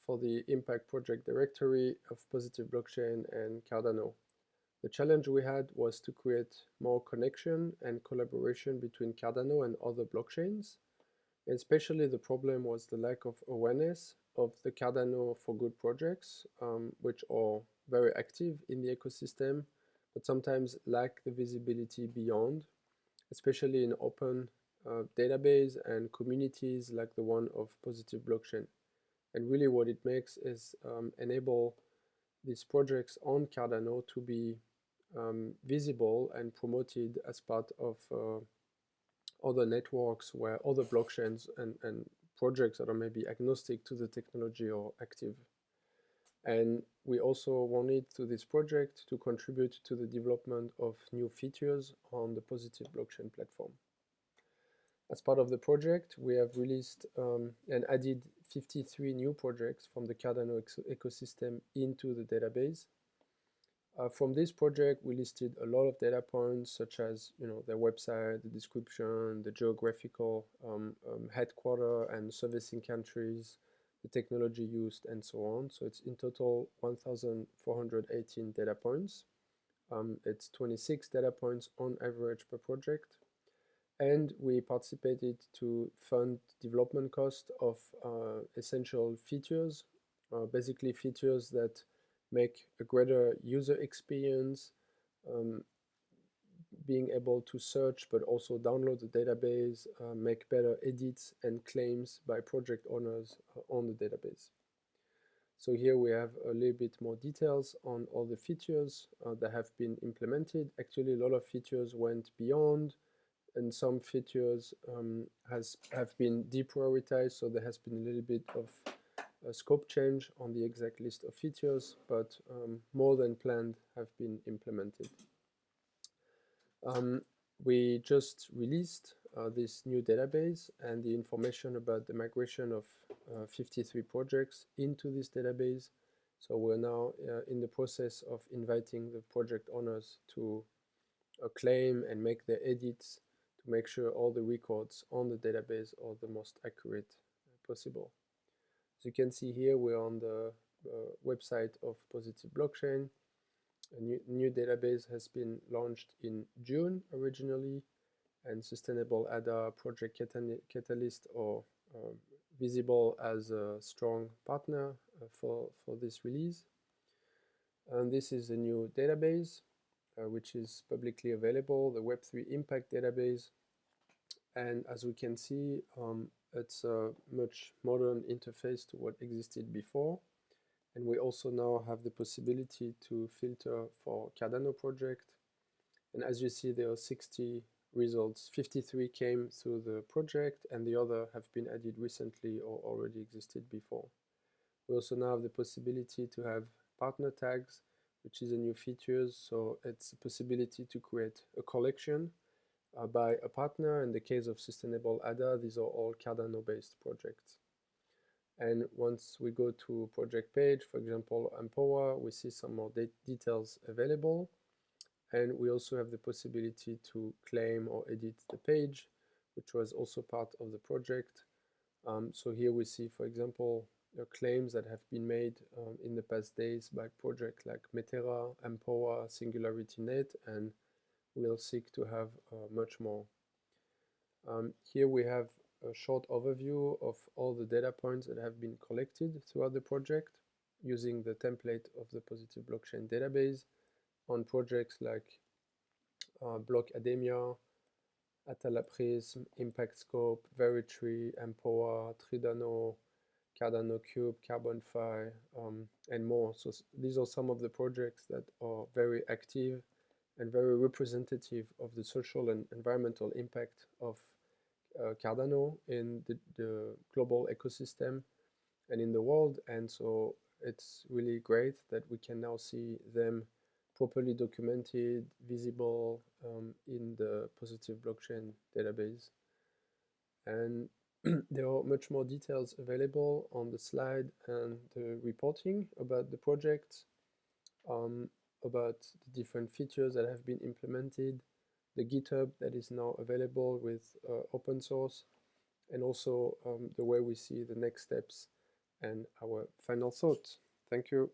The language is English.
for the Impact project directory of PositiveBlockchain and Cardano. The challenge we had was to create more connection and collaboration between Cardano and other blockchains. And especially the problem was the lack of awareness of the Cardano for Good projects, which are very active in the ecosystem, but sometimes lack the visibility beyond, especially in open database and communities like the one of PositiveBlockchain. And really what it makes is enable these projects on Cardano to be visible and promoted as part of other networks where other blockchains and projects that are maybe agnostic to the technology are active. And we also wanted through this project to contribute to the development of new features on the PositiveBlockchain platform. As part of the project, we have released and added 53 new projects from the Cardano ecosystem into the database. From this project, we listed a lot of data points, such as their website, the description, the geographical headquarter and servicing countries, the technology used, and so on. So it's in total 1,418 data points. It's 26 data points on average per project. And we participated to fund development cost of essential features, basically features that make a greater user experience, being able to search but also download the database, make better edits and claims by project owners on the database. So here we have a little bit more details on all the features that have been implemented. Actually, a lot of features went beyond, and some features have been deprioritized, so there has been a little bit of a scope change on the exact list of features, but more than planned have been implemented. We just released this new database and the information about the migration of 53 projects into this database. So we're now in the process of inviting the project owners to claim and make their edits to make sure all the records on the database are the most accurate possible. As you can see here, we're on the website of PositiveBlockchain. A new database has been launched in June originally, and Sustainable ADA Project Catalyst are visible as a strong partner for this release. And this is a new database which is publicly available, the Web3 Impact database. And as we can see, it's a much modern interface to what existed before. And we also now have the possibility to filter for Cardano project. And as you see, there are 60 results. 53 came through the project, and the other have been added recently or already existed before. We also now have the possibility to have partner tags, which is a new feature. So it's a possibility to create a collection by a partner. In the case of Sustainable ADA, these are all Cardano-based projects. And once we go to project page, for example, Empower, we see some more details available. And we also have the possibility to claim or edit the page, which was also part of the project. So here we see, for example, claims that have been made in the past days by projects like Metera, Empower, SingularityNet, and we'll seek to have much more. Here we have a short overview of all the data points that have been collected throughout the project using the template of the PositiveBlockchain database on projects like Blockademia, Atalaprism, Impact Scope, Veritree, Empower, Tridano, Cardano Cube, CarbonFi, and more. So these are some of the projects that are very active and very representative of the social and environmental impact of Cardano in the global ecosystem and in the world. And so it's really great that we can now see them properly documented, visible in the PositiveBlockchain database. And there are much more details available on the slide and the reporting about the project, about the different features that have been implemented, the GitHub that is now available with open source, and also the way we see the next steps and our final thoughts. Thank you.